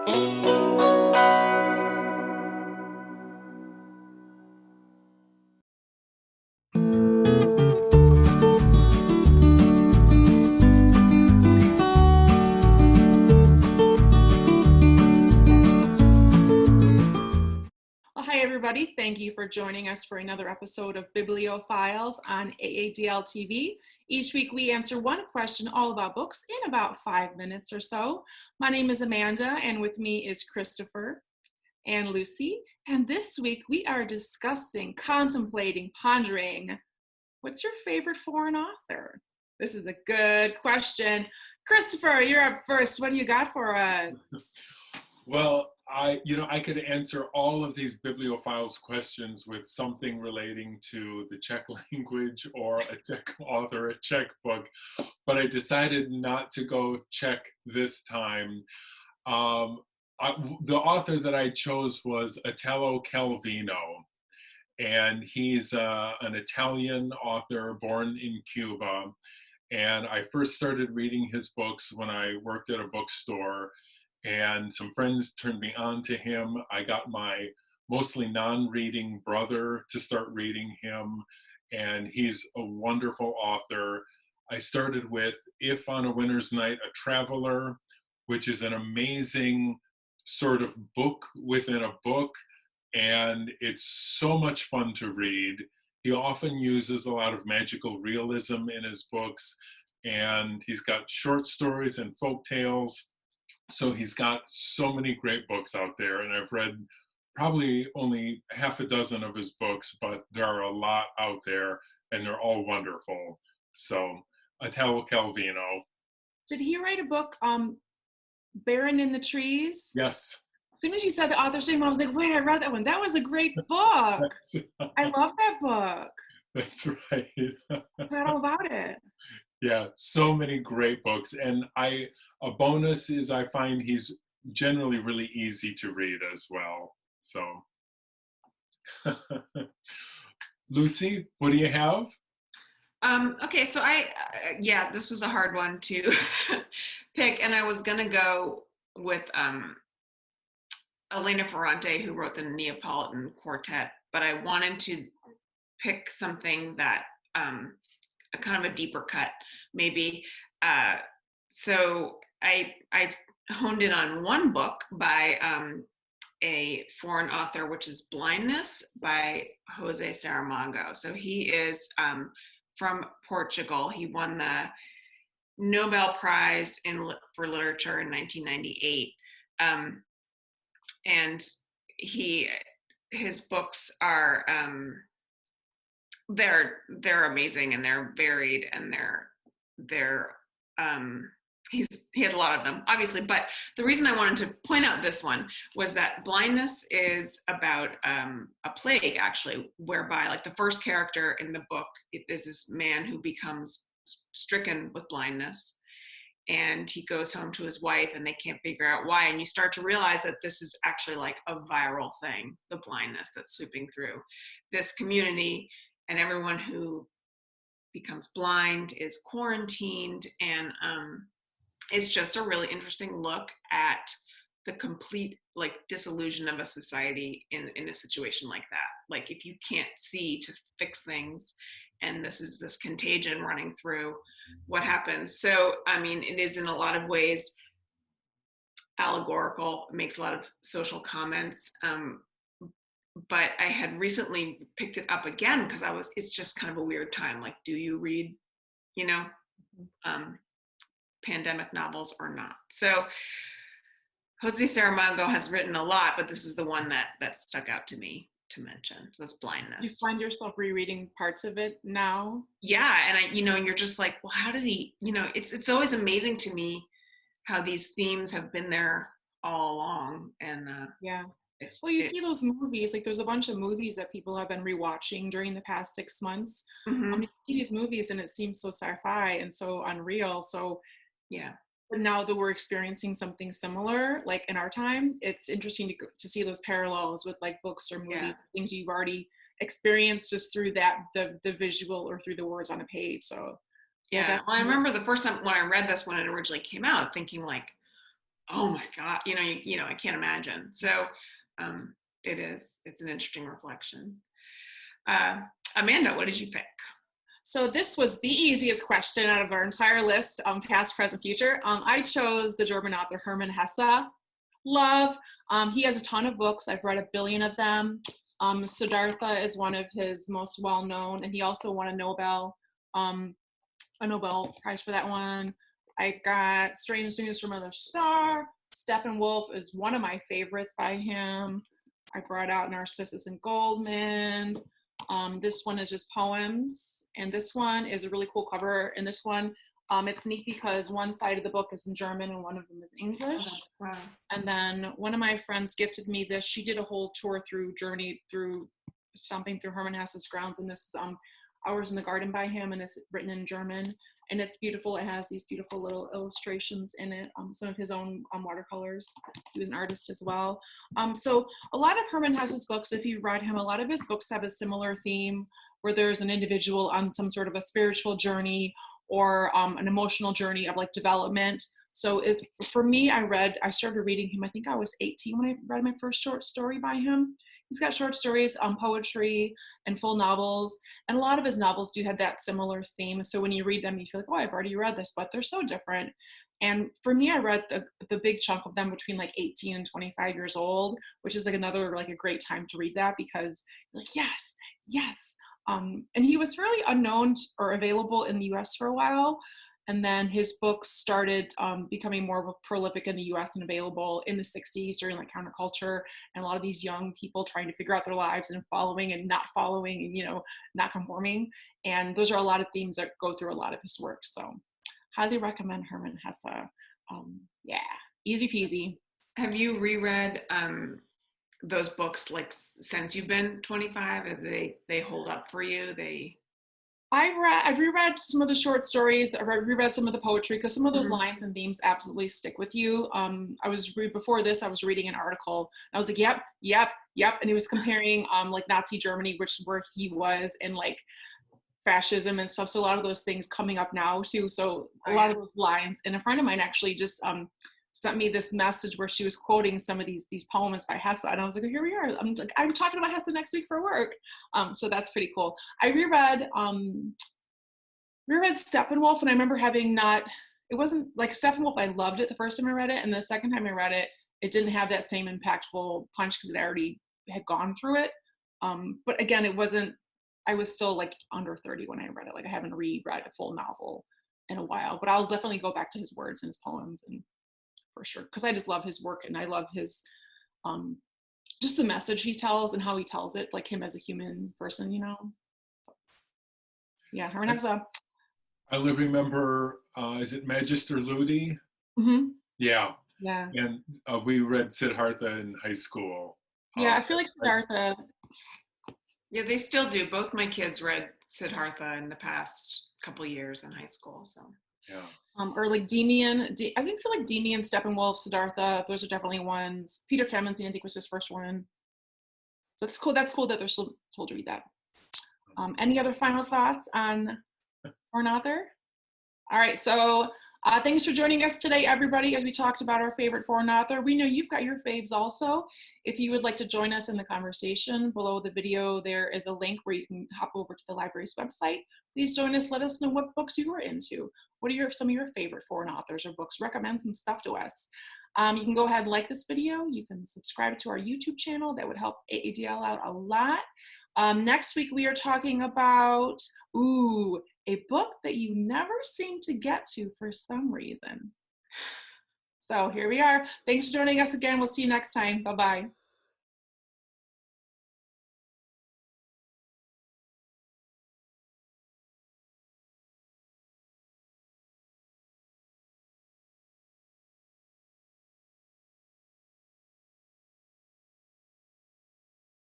Well, hi, everybody. Thank you for joining us for another episode of Biblio Files on AADL TV. Each week, we answer one question all about books in about 5 minutes or so. My name is Amanda, and with me is Christopher and Lucy. And this week, we are discussing, contemplating, pondering, what's your favorite foreign author? This is a good question. Christopher, you're up first. What do you got for us? Well, I could answer all of these bibliophiles questions with something relating to the Czech language or a Czech author, a Czech book, but I decided not to go Czech this time. The author that I chose was Italo Calvino, and he's an Italian author born in Cuba. And I first started reading his books when I worked at a bookstore, and some friends turned me on to him. I got my mostly non-reading brother to start reading him, and he's a wonderful author. I started with If on a Winter's Night, a Traveler, which is an amazing sort of book within a book, and it's so much fun to read. He often uses a lot of magical realism in his books, and he's got short stories and folk tales. So he's got so many great books out there, and I've read probably only half a dozen of his books, but there are a lot out there, and they're all wonderful. So Italo Calvino. Did he write a book, Baron in the Trees? Yes. As soon as you said the author's name, I was like, wait, I read that one. That was a great book. I love that book. That's right. I read all about it. Yeah, so many great books. And a bonus is I find he's generally really easy to read as well. So, Lucy, what do you have? Okay, so this was a hard one to pick, and I was gonna go with Elena Ferrante, who wrote the Neapolitan Quartet, but I wanted to pick something that a kind of a deeper cut, maybe. So I honed in on one book by a foreign author, which is Blindness by Jose Saramago. So he is from Portugal. He won the Nobel Prize for Literature in 1998. And his books are they're amazing, and they're varied, and he has a lot of them, obviously. But the reason I wanted to point out this one was that Blindness is about a plague, actually, whereby like the first character in the book is this man who becomes stricken with blindness, and he goes home to his wife, and they can't figure out why. And you start to realize that this is actually like a viral thing, the blindness that's sweeping through this community, and everyone who becomes blind is quarantined. And it's just a really interesting look at the complete like disillusion of a society in a situation like that. Like if you can't see to fix things, and this contagion running through, what happens? So, I mean, it is in a lot of ways allegorical. It makes a lot of social comments. But I had recently picked it up again because it's just kind of a weird time. Like, do you read, pandemic novels or not? So Jose Saramago has written a lot, but this is the one that stuck out to me to mention. So that's Blindness. You find yourself rereading parts of it now? Yeah, and you're just like, well, how did he? It's always amazing to me how these themes have been there all along. And yeah. Well, you see those movies, like there's a bunch of movies that people have been rewatching during the past 6 months. Mm-hmm. You see these movies and it seems so sci-fi and so unreal. So yeah. But now that we're experiencing something similar, like in our time, it's interesting to see those parallels with like books or movies, things you've already experienced just through the visual or through the words on a page. So yeah, well, I remember the first time when I read this when it originally came out, thinking like, oh my God, I can't imagine. So it's an interesting reflection. Amanda, what did you pick? So this was the easiest question out of our entire list, past, present, future. I chose the German author Hermann Hesse. Love. He has a ton of books. I've read a billion of them. Siddhartha is one of his most well-known, and he also won a Nobel Prize for that one. I've got Strange News from Another Star. Steppenwolf is one of my favorites by him. I brought out Narcissus and Goldmund. This one is just poems, and this one is a really cool cover. And this one, it's neat because one side of the book is in German and one of them is English. Oh, wow. And then one of my friends gifted me this. She did a whole tour through Germany, through stomping through Hermann Hesse's grounds, and this is Hours in the Garden by him, and it's written in German, and it's beautiful. It has these beautiful little illustrations in it, some of his own watercolors. He was an artist as well. So a lot of Hermann Hesse's books, if you've read him, a lot of his books have a similar theme where there's an individual on some sort of a spiritual journey or an emotional journey of like development. So for me, I started reading him, I think I was 18 when I read my first short story by him. He's got short stories, poetry, and full novels. And a lot of his novels do have that similar theme. So when you read them, you feel like, oh, I've already read this, but they're so different. And for me, I read the big chunk of them between like 18 and 25 years old, which is like a great time to read that because you're like, yes, yes. And he was fairly unknown or available in the US for a while. And then his books started becoming more prolific in the US and available in the 60s during like counterculture and a lot of these young people trying to figure out their lives and following and not following and, not conforming. And those are a lot of themes that go through a lot of his work. So highly recommend Hermann Hesse. Yeah, easy peasy. Have you reread those books like since you've been 25? They hold up for you? I've reread some of the short stories. I've reread some of the poetry because some of those lines and themes absolutely stick with you. Before this, I was reading an article. And I was like, yep. And he was comparing like Nazi Germany, where he was, and like fascism and stuff. So a lot of those things coming up now too. So a lot of those lines. And a friend of mine actually just sent me this message where she was quoting some of these poems by Hesse, and I was like, oh, here we are. I'm talking about Hesse next week for work. So that's pretty cool. I reread Steppenwolf, and I remember it wasn't like Steppenwolf. I loved it the first time I read it, and the second time I read it, it didn't have that same impactful punch because it already had gone through it. But again, I was still like under 30 when I read it. Like I haven't reread a full novel in a while, but I'll definitely go back to his words and his poems and for sure, because I just love his work and I love his just the message he tells and how he tells it, like him as a human person, Yeah, Hermann Hesse. I remember, is it Magister Ludi? Mm-hmm. Yeah. Yeah. And we read Siddhartha in high school. Yeah, I feel like Siddhartha. Yeah, they still do. Both my kids read Siddhartha in the past couple years in high school. So. Yeah. Or like Demian. I feel like Demian, Steppenwolf, Siddhartha. Those are definitely ones. Peter Kamenzian, I think, was his first one. So it's cool. That's cool that they're still told to read that. Any other final thoughts on an author? All right. So thanks for joining us today, everybody, as we talked about our favorite foreign author. We know you've got your faves also. If you would like to join us in the conversation below the video, there is a link where you can hop over to the library's website. Please join us. Let us know what books you were into. What are some of your favorite foreign authors or books? Recommend some stuff to us. You can go ahead and like this video. You can subscribe to our YouTube channel. That would help AADL out a lot. Next week, we are talking about, a book that you never seem to get to for some reason. So here we are. Thanks for joining us again. We'll see you next time. Bye-bye.